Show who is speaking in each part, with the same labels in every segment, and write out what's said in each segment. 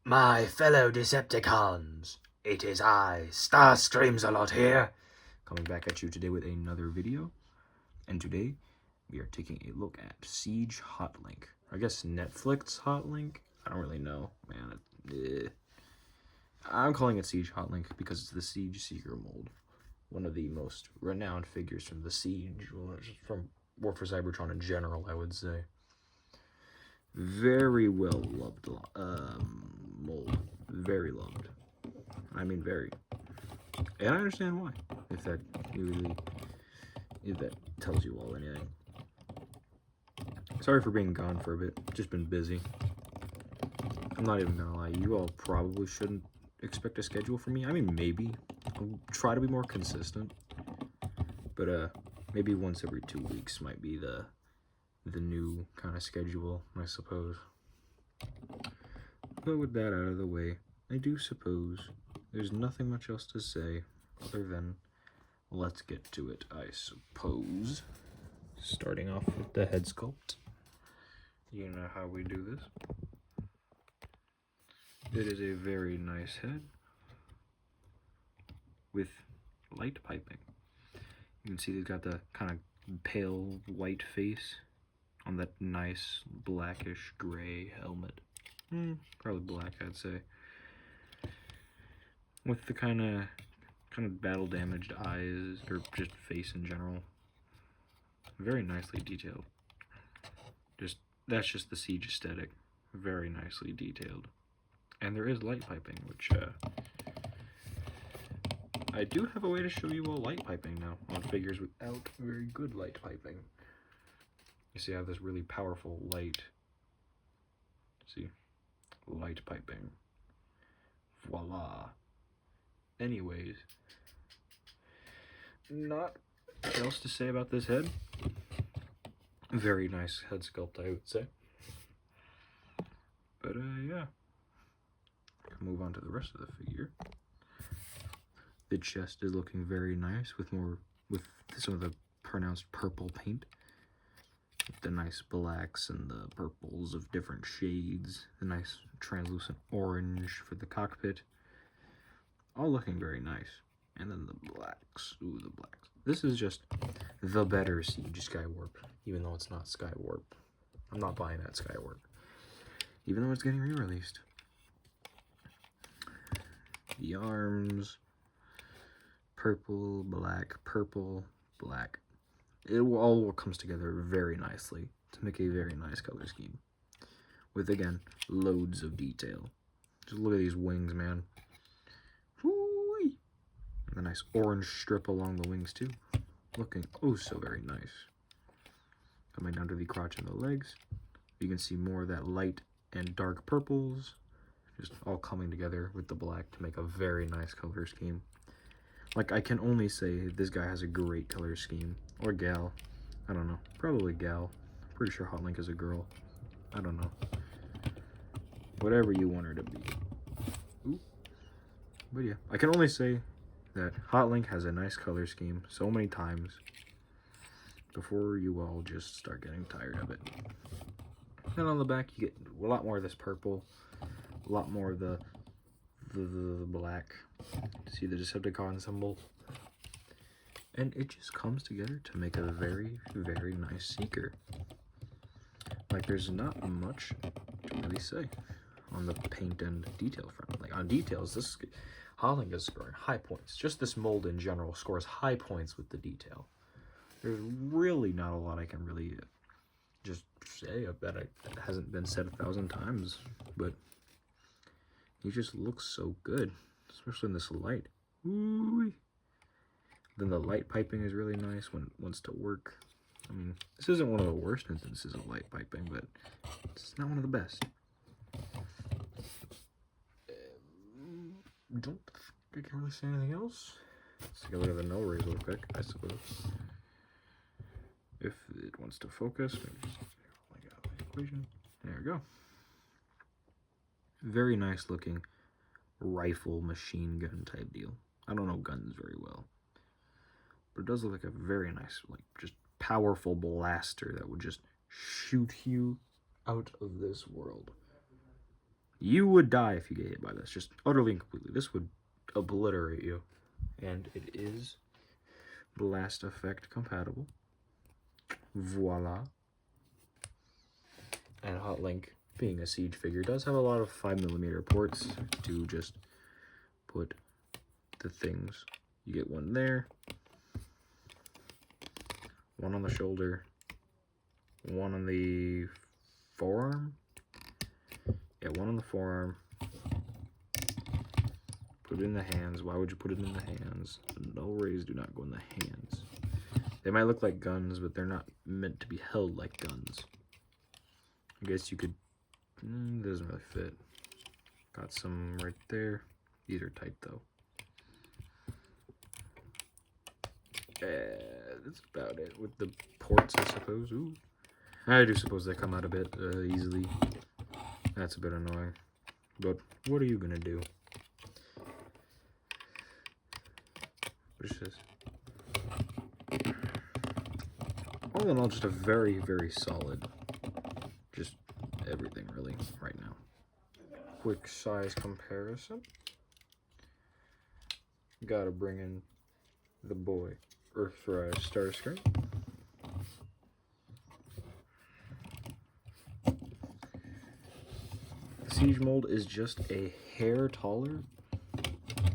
Speaker 1: My fellow Decepticons, it is I, Starscreams-a-lot here, coming back at you today with another video. And today, we are taking a look at Siege Hotlink. I guess Netflix Hotlink? I don't really know, man. I'm calling it Siege Hotlink because it's the Siege Seeker mold. One of the most renowned figures from the Siege, from War for Cybertron in general, I would say. Very well loved mold. Very loved. I mean, very. And I understand why. If that tells you all anything. Sorry for being gone for a bit. Just been busy. I'm not even gonna lie. You all probably shouldn't expect a schedule from me. I mean, maybe. I'll try to be more consistent. But maybe once every 2 weeks might be the new kind of schedule, I suppose. But with that out of the way, I do suppose there's nothing much else to say other than let's get to it, I suppose. Starting off with the head sculpt. You know how we do this. It is a very nice head with light piping. You can see he's got the kind of pale white face on that nice blackish gray helmet. Probably black, I'd say. With the kind of battle damaged eyes, or just face in general. Very nicely detailed. That's just the Siege aesthetic. Very nicely detailed. And there is light piping, which I do have a way to show you all light piping now on figures without very good light piping. You see I have this really powerful light. See? Light piping. Voila. Anyways, not much else to say about this head. Very nice head sculpt, I would say. But yeah. Move on to the rest of the figure. The chest is looking very nice with some of the pronounced purple paint. The nice blacks and the purples of different shades. The nice translucent orange for the cockpit. All looking very nice. And then the blacks. Ooh, the blacks. This is just the better Siege Skywarp, even though it's not Skywarp. I'm not buying that Skywarp. Even though it's getting re-released. The arms. Purple, black. It all comes together very nicely to make a very nice color scheme. With, again, loads of detail. Just look at these wings, man. Whoo-wee. And the nice orange strip along the wings, too. Looking oh so very nice. Coming down to the crotch and the legs. You can see more of that light and dark purples. Just all coming together with the black to make a very nice color scheme. Like, I can only say this guy has a great color scheme. Or gal. I don't know. Probably gal. Pretty sure Hotlink is a girl. I don't know. Whatever you want her to be. Ooh. But yeah, I can only say that Hotlink has a nice color scheme so many times before you all just start getting tired of it. And on the back, you get a lot more of this purple. A lot more of the black. See the Decepticon symbol? And it just comes together to make a very, very nice Seeker. Like, there's not much to really say on the paint and detail front. Like, on details, this Hotlink is scoring high points. Just this mold in general scores high points with the detail. There's really not a lot I can really just say. I bet it hasn't been said 1,000 times, but he just looks so good, especially in this light. Ooh. Then the light piping is really nice when it wants to work. I mean, this isn't one of the worst instances of light piping, but it's not one of the best. Don't think I can really say anything else. Let's take a look at the no rays real quick, I suppose. If it wants to focus, maybe just the equation. There we go. Very nice looking rifle machine gun type deal. I don't know guns very well, but it does look like a very nice, like, just powerful blaster that would just shoot you out of this world. You would die if you get hit by this, just utterly and completely. This would obliterate you. And it is blast effect compatible. Voila. And Hotlink, being a siege figure, does have a lot of 5mm ports to just put the things. You get one there, one on the shoulder, one on the forearm. Yeah, one on the forearm. Put it in the hands. Why would you put it in the hands? Null rays do not go in the hands. They might look like guns, but they're not meant to be held like guns. I guess you could... It doesn't really fit. Got some right there. These are tight, though. That's about it. With the ports, I suppose. Ooh. I do suppose they come out a bit easily. That's a bit annoying. But what are you going to do? What is this? All in all, just a very, very solid, just everything really right now. Quick size comparison. Gotta bring in the boy, Earthrise Starscream. The siege mold is just a hair taller.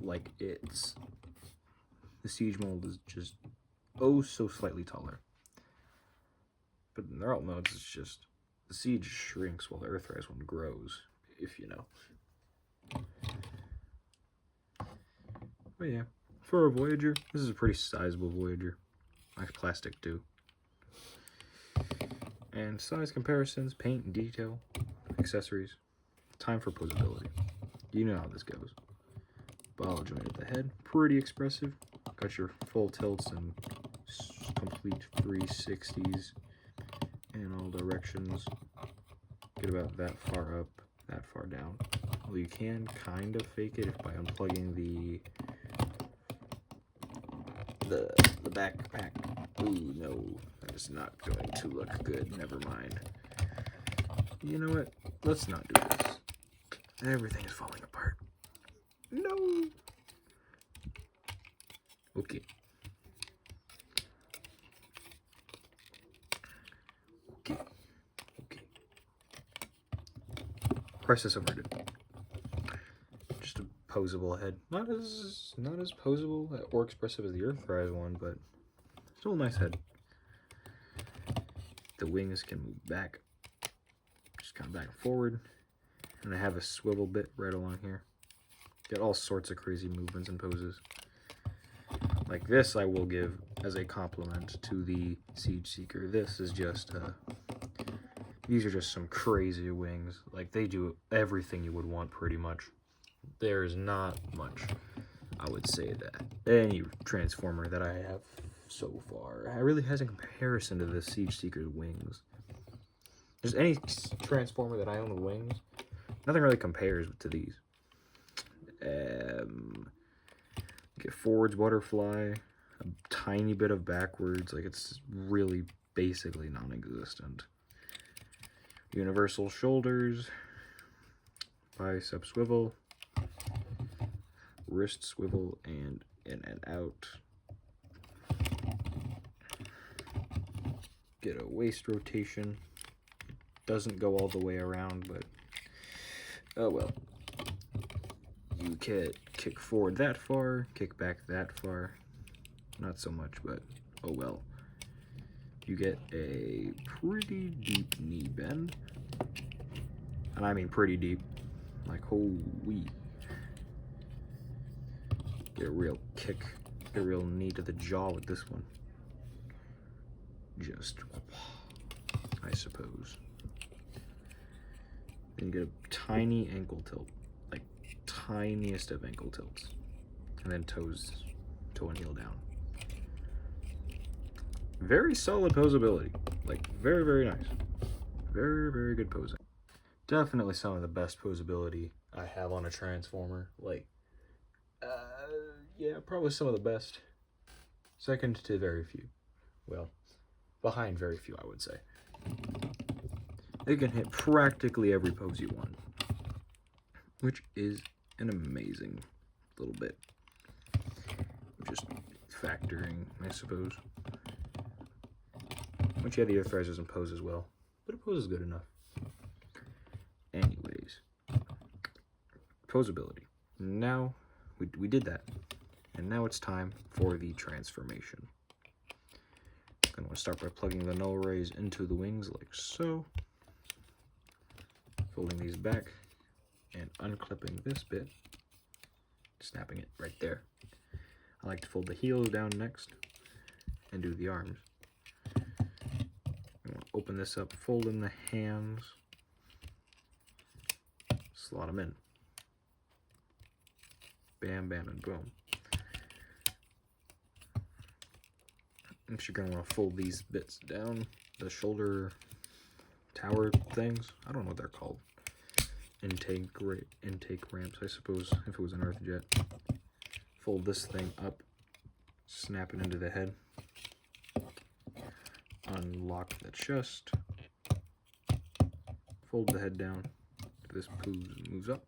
Speaker 1: Like it's... The siege mold is just oh so slightly taller. But in their alt modes, it's just the siege shrinks while the Earthrise one grows, if you know. But yeah, for a Voyager, this is a pretty sizable Voyager. Nice plastic too. And size comparisons, paint and detail, accessories. Time for posability. You know how this goes. Ball joint at the head, pretty expressive. Got your full tilts and complete 360s in all directions. Get about that far up, that far down. Well, you can kind of fake it by unplugging the backpack. Ooh, no, that is not going to look good. Never mind. You know what? Let's not do this. Everything is falling apart. No. Okay. Okay. Press this over it. Just a posable head. Not as posable or expressive as the Earthrise one, but still a nice head. The wings can move back, just kind of back and forward, and I have a swivel bit right along here. Get all sorts of crazy movements and poses. Like this I will give as a compliment to the Siege Seeker. This is just, these are just some crazy wings. Like, they do everything you would want pretty much. There's not much, I would say, that any Transformer that I have so far really has in comparison to the Siege Seeker's wings. Just any Transformer that I own with wings, nothing really compares to these. Get forwards butterfly, a tiny bit of backwards, like it's really basically non-existent. Universal shoulders, bicep swivel, wrist swivel, and in and out. Get a waist rotation. Doesn't go all the way around, but oh well. You can kick forward that far, kick back that far. Not so much, but oh well. You get a pretty deep knee bend. And I mean pretty deep. Like, holy. Get a real kick, get a real knee to the jaw with this one. Just, I suppose. Then you get a tiny ankle tilt. Like, tiniest of ankle tilts. And then toes, toe and heel down. Very solid posability. Like, very, very nice. Very, very good posing. Definitely some of the best posability I have on a Transformer. Like, yeah, probably some of the best. Second to very few. Well, behind very few, I would say. It can hit practically every pose you want. which is an amazing little bit. Just factoring, I suppose. Which, yeah, the Earthrise doesn't pose as well, but it poses good enough. Anyways, posability. Now, we did that, and now it's time for the transformation. I'm going to start by plugging the null rays into the wings like so, folding these back, and unclipping this bit, snapping it right there. I like to fold the heels down next, and do the arms. I'm going to open this up, fold in the hands, slot them in. Bam, bam, and boom. Next, you're going to want to fold these bits down, the shoulder tower things. I don't know what they're called. Intake ramps, I suppose, if it was an Earth jet. Fold this thing up, snap it into the head, unlock the chest, fold the head down, this moves up,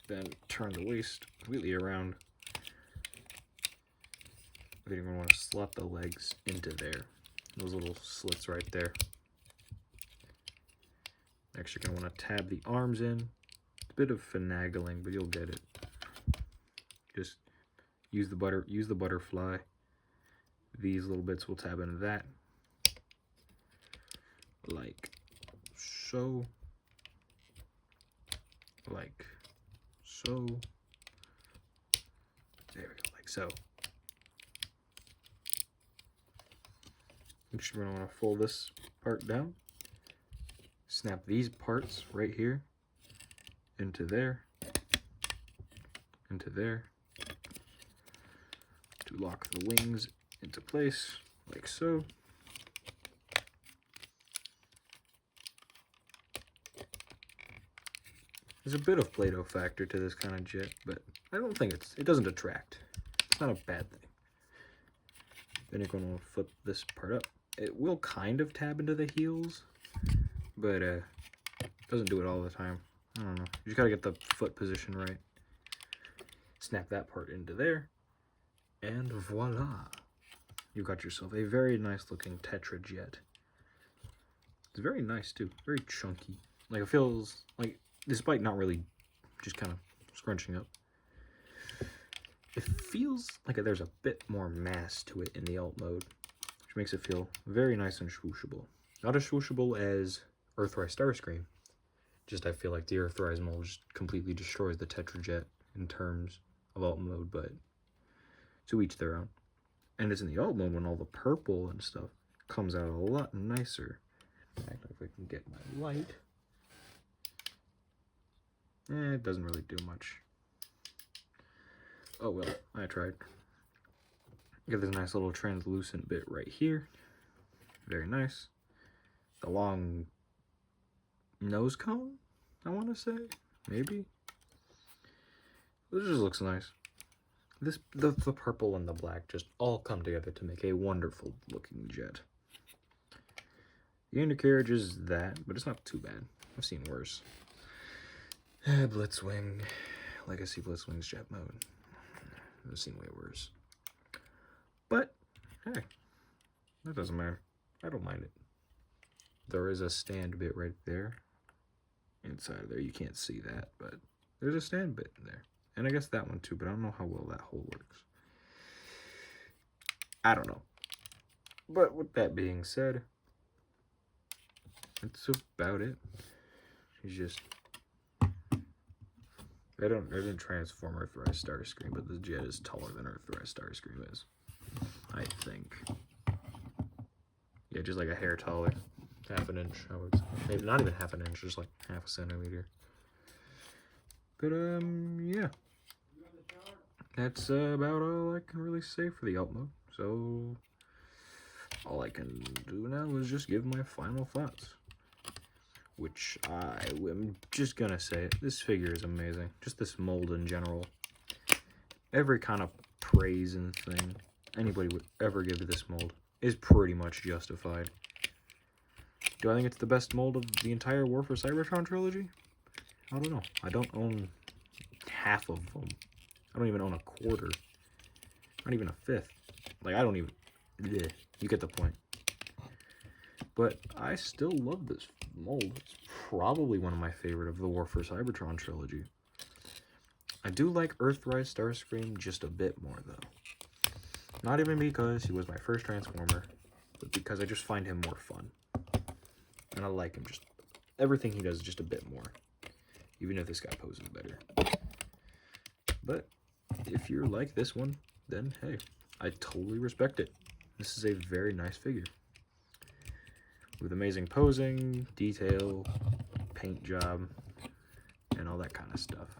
Speaker 1: then turn the waist completely around. Then you're going to want to slot the legs into there, those little slits right there. Next, you're going to want to tab the arms in. It's a bit of finagling, but you'll get it. Just use the butterfly. These little bits will tab into that, like so, like so. There we go, like so. Next, you're going to want to fold this part down. Snap these parts right here into there, to lock the wings into place, like so. There's a bit of Play-Doh factor to this kind of jet, but I don't think it doesn't detract. It's not a bad thing. Then you're going to flip this part up. It will kind of tab into the heels, but doesn't do it all the time. I don't know. You just gotta get the foot position right. Snap that part into there, and voila! You got yourself a very nice looking Tetra jet. It's very nice too. Very chunky. Like it feels like, despite not really just kind of scrunching up, it feels like there's a bit more mass to it in the alt mode, which makes it feel very nice and swooshable. Not as swooshable as Earthrise Starscream. Just I feel like the Earthrise mold just completely destroys the Tetra jet in terms of alt mode, but to each their own. And it's in the alt mode when all the purple and stuff comes out a lot nicer. In fact, if I can get my light. It doesn't really do much. Oh well, I tried. Get this nice little translucent bit right here. Very nice. The long nose cone, I want to say, maybe. This just looks nice. The purple and the black just all come together to make a wonderful looking jet. The undercarriage is that, but it's not too bad. I've seen worse. Blitzwing, Legacy Blitzwing's jet mode. I've seen way worse. But hey, that doesn't matter. I don't mind it. There is a stand bit right there. Inside of there, you can't see that, but there's a stand bit in there. And I guess that one too, but I don't know how well that hole works. I don't know. But with that being said, that's about it. He's just... I didn't transform Earthrise Starscream, but the jet is taller than Earthrise Starscream is. I think. Yeah, just like a hair taller. Half an inch, I would say. Maybe not even half an inch, just like half a centimeter. But, yeah. That's about all I can really say for the alt mode. So, all I can do now is just give my final thoughts. Which I am just gonna say it. This figure is amazing. Just this mold in general. Every kind of praise and thing anybody would ever give to this mold is pretty much justified. Do I think it's the best mold of the entire War for Cybertron trilogy? I don't know. I don't own half of them. I don't even own a quarter. Not even a fifth. Like, I don't even... Bleh. You get the point. But I still love this mold. It's probably one of my favorite of the War for Cybertron trilogy. I do like Earthrise Starscream just a bit more, though. Not even because he was my first Transformer, but because I just find him more fun. And I like him just... Everything he does just a bit more. Even if this guy poses better. But if you're like this one, then hey, I totally respect it. This is a very nice figure. With amazing posing, detail, paint job, and all that kind of stuff.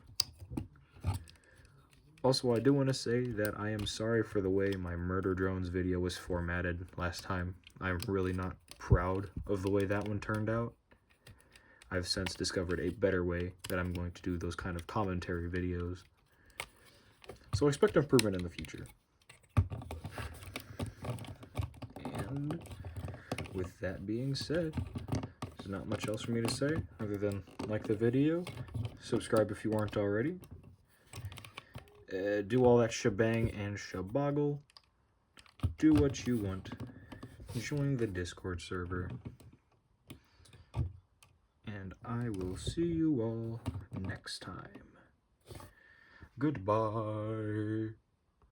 Speaker 1: Also, I do want to say that I am sorry for the way my Murder Drones video was formatted last time. I'm really not proud of the way that one turned out. I've since discovered a better way that I'm going to do those kind of commentary videos. So expect improvement in the future. And with that being said, there's not much else for me to say other than like the video, subscribe if you aren't already, do all that shebang and shaboggle, do what you want, join the Discord server, and I will see you all next time. Goodbye.